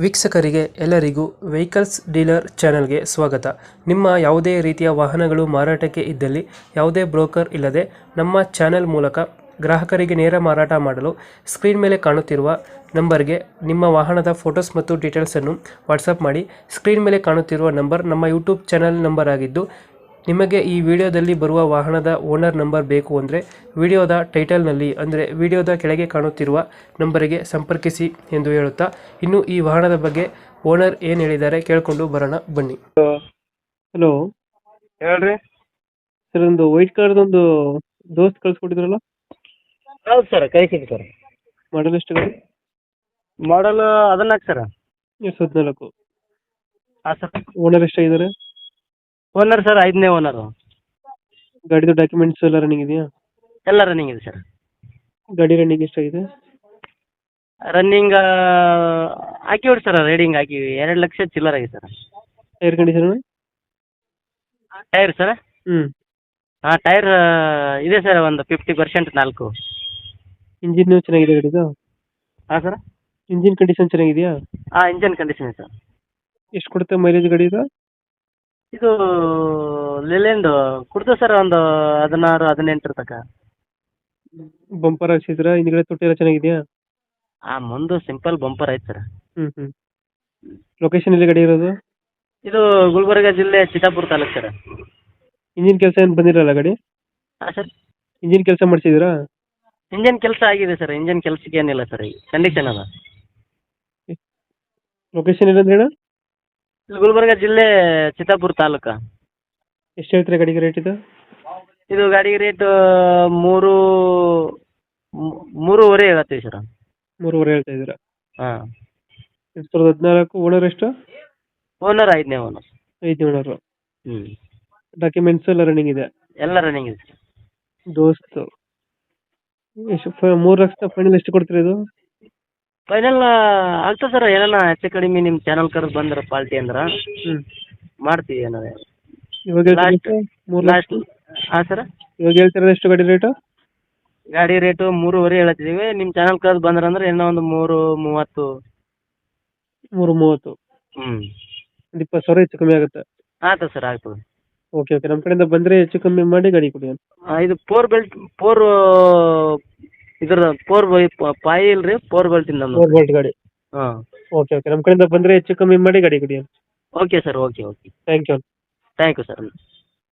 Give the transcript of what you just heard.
ವೀಕ್ಷಕರಿಗೆ ಎಲ್ಲರಿಗೂ vehicles dealer ಚಾನೆಲ್ಗೆ ಸ್ವಾಗತ. ನಿಮ್ಮ ಯಾವುದೇ ರೀತಿಯ ವಾಹನಗಳು ಮಾರಾಟಕ್ಕೆ ಇದ್ದಲ್ಲಿ ಯಾವುದೇ ಬ್ರೋಕರ್ ಇಲ್ಲದೆ ನಮ್ಮ ಚಾನೆಲ್ ಮೂಲಕ ಗ್ರಾಹಕರಿಗೆ ನೇರ ಮಾರಾಟ ಮಾಡಲು ಸ್ಕ್ರೀನ್ ಮೇಲೆ ಕಾಣುತ್ತಿರುವ ನಂಬರ್ಗೆ ನಿಮ್ಮ ವಾಹನದ ಫೋಟೋಸ್ ಮತ್ತು ಡೀಟೇಲ್ಸನ್ನು ವಾಟ್ಸಪ್ ಮಾಡಿ. ಸ್ಕ್ರೀನ್ ಮೇಲೆ ಕಾಣುತ್ತಿರುವ ನಂಬರ್ ನಮ್ಮ ಯೂಟ್ಯೂಬ್ ಚಾನೆಲ್ ನಂಬರ್ ಆಗಿದ್ದು, ನಿಮಗೆ ಈ ವಿಡಿಯೋದಲ್ಲಿ ಬರುವ ವಾಹನದ ಓನರ್ ನಂಬರ್ ಬೇಕು ಅಂದರೆ ವಿಡಿಯೋದ ಟೈಟಲ್ನಲ್ಲಿ ಅಂದರೆ ವಿಡಿಯೋದ ಕೆಳಗೆ ಕಾಣುತ್ತಿರುವ ನಂಬರಿಗೆ ಸಂಪರ್ಕಿಸಿ ಎಂದು ಹೇಳುತ್ತಾ, ಇನ್ನು ಈ ವಾಹನದ ಬಗ್ಗೆ ಓನರ್ ಏನು ಹೇಳಿದ್ದಾರೆ ಕೇಳಿಕೊಂಡು ಬರೋಣ ಬನ್ನಿ. ಹಲೋ, ಹೇಳ್ರಿ. ಸರ್ ಒಂದು ವೈಟ್ ಕಾರ್ಡ್ದೊಂದು ದೋಸ್ತ್ ಕಳ್ಸಿಕೊಟ್ಟಿದ್ರಲ್ಲ, ಹೌದು ಸರ್, ಕಳಿಸಿದ್ವಿ ಸರ್. ಮಾಡಲ್ ಎಷ್ಟು ಗಾಡಿ? ಮಾಡಲ್ 14 ಸರ್. 2014. ಹಾಂ ಸರ್. ಓನರ್ ಎಷ್ಟಾಗಿದ್ದಾರೆ? ಓನರ್ ಸರ್ 5ನೇ ಓನರು. ಗಾಡಿದು ಡಾಕ್ಯುಮೆಂಟ್ಸ್ ಎಲ್ಲ ರನ್ನಿಂಗ್ ಇದೆಯಾ? ಎಲ್ಲ ರನ್ನಿಂಗ್ ಇದೆ ಸರ್. ಗಾಡಿ ರನ್ನಿಂಗ್ ಎಷ್ಟಾಗಿದೆ? ರನ್ನಿಂಗ್ ಹಾಕಿವ್ರಿ ಸರ್, ರೀಡಿಂಗ್ ಹಾಕಿವಿ. 2 ಲಕ್ಷ ಚಿಲ್ಲರ್ ಆಗಿದೆ sir. Tyre condition? Tyre sir, ಹ್ಞೂ. ಹಾಂ ಟೈರ್ ಇದೆ ಸರ್, ಒಂದು 50% 4. ಇಂಜಿನ್ ಚೆನ್ನಾಗಿದೆ ಗಾಡಿದು? ಹಾಂ ಸರ್. ಇಂಜಿನ್ ಕಂಡೀಷನ್ ಚೆನ್ನಾಗಿದೆಯಾ? ಹಾಂ, ಇಂಜನ್ ಕಂಡೀಷನ್ ಇದೆ ಸರ್. ಎಷ್ಟು ಕೊಡುತ್ತೆ ಮೈಲೇಜ್ ಗಾಡಿ ಇದು? ಇದು ಲಿಲೆಂಡ್ ಕೊಡ್ತೇವೆ ಸರ್, ಒಂದು 16-18 ತನಕ. ಬಂಪರ್ ಹಾಕ್ಸಿದ್ರಾ? ಹಿಂದ್ಗಡೆ ತೊಟ್ಟಿ ಎಲ್ಲ ಚೆನ್ನಾಗಿದೆಯಾ? ಮುಂದೆ ಸಿಂಪಲ್ ಬಂಪರ್ ಐತೆ ಸರ್. ಹ್ಞೂ. ಲೊಕೇಶನ್ ಎಲ್ಲಿ ಗಾಡಿ ಇರೋದು? ಇದು ಗುಲ್ಬರ್ಗ ಜಿಲ್ಲೆ ಚಿತ್ತಾಪುರ ತಾಲೂಕು ಸರ್. ಇಂಜಿನ್ ಕೆಲಸ ಏನು ಬಂದಿರಲ್ಲ ಗಾಡಿ? ಹಾಂ ಸರ್. ಇಂಜಿನ್ ಕೆಲಸ ಮಾಡಿಸಿದ್ರಾ? ಇಂಜನ್ ಕೆಲಸ ಆಗಿದೆ ಸರ್. ಇಂಜನ್ ಕೆಲಸಕ್ಕೆ ಏನಿಲ್ಲ ಸರ್, ಈಗ ಕಂಡೀಷನ್ ಅದ. ಲೊಕೇಶನ್ ಏನಂದ್ರೆ ಹೇಳ? ಇಲ್ಲಿ ಗುಲ್ಬರ್ಗ ಜಿಲ್ಲೆ ಚಿತ್ತಾಪುರ ತಾಲೂಕು. ಎಷ್ಟು ಹೇಳ್ತೀರಾ ಗಾಡಿಗೆ ರೇಟ್ ಇದು? ಇದು ಗಾಡಿ ರೇಟ್ 3.5 ಹೇಳ್ತೀವಿ ಸರ್. 3.5 ಹೇಳ್ತಾ ಇದ್ದೀರಾ? ಹಾಂ. 2014. ಓನರ್ ಎಷ್ಟು? ಓನರ್ 5ನೇ ಓನರ್. 5 ಓನರು. ಹ್ಞೂ. ಡಾಕ್ಯುಮೆಂಟ್ಸ್ ಎಲ್ಲ ರನ್ನಿಂಗ್ ಇದೆ? ಎಲ್ಲ ರನ್ನಿಂಗ್ ಇದೆ ಸರ್. ದೋಸ್ತು ಎಷ್ಟು 3 ಲಕ್ಷ ಫೈನಲ್ ಎಷ್ಟು ಕೊಡ್ತೀರಾ ಇದು? ಫೈನಲ್ ಆಗ್ತದೆ ಸರ್. ಏನಾನ ಹೆಚ್ಚು ಕಡಿಮೆ ನಿಮ್ಮ ಚಾನಲ್ ಕರೆದು ಬಂದ್ರೆ ಪಾಲ್ಟಿ ಅಂದ್ರೆ ಹ್ಞೂ ಮಾಡ್ತೀವಿ. ಏನಾರ ಇವಾಗ ಲಾಸ್ಟ್ 3 ಲಕ್ಷ. ಹಾಂ ಸರ್. ಇವಾಗ ಹೇಳ್ತಿರೋದು ಎಷ್ಟು ಗಾಡಿ ರೇಟು? ಗಾಡಿ ರೇಟು 3.5 ಹೇಳ್ತಿದ್ದೀವಿ. ನಿಮ್ಮ ಚಾನಲ್ ಕರೆದು ಬಂದ್ರೆ ಅಂದ್ರೆ ಇನ್ನೂ ಒಂದು 3.30. 3.30. ಹ್ಞೂ. ಒಂದು 20,000 ಹೆಚ್ಚು ಕಮ್ಮಿ ಆಗುತ್ತೆ? ಆಗ್ತದೆ ಸರ್, ಆಗ್ತದೆ. ಓಕೆ. ನಮ್ಮ ಕಡೆಯಿಂದ ಬಂದರೆ ಹೆಚ್ಚು ಕಮ್ಮಿ ಮಾಡಿ ಗಾಡಿ ಕೊಡಿ. ಇದು 4 ಬೆಲ್ಟ್ 4 ಇದ್ರ 4 ಪಾಯಿ ಇಲ್ರಿ, 4 ಬೆಲ್ಟಿಂದ 4 ಬೋಲ್ಟ್ ಗಾಡಿ? ಹಾಂ. ಓಕೆ. ನಮ್ಮ ಕಡೆಯಿಂದ ಬಂದರೆ ಹೆಚ್ಚು ಕಮ್ಮಿ ಮಾಡಿ ಗಾಡಿ ಕೊಡಿ. Okay sir, okay. Thank you. Thank you sir.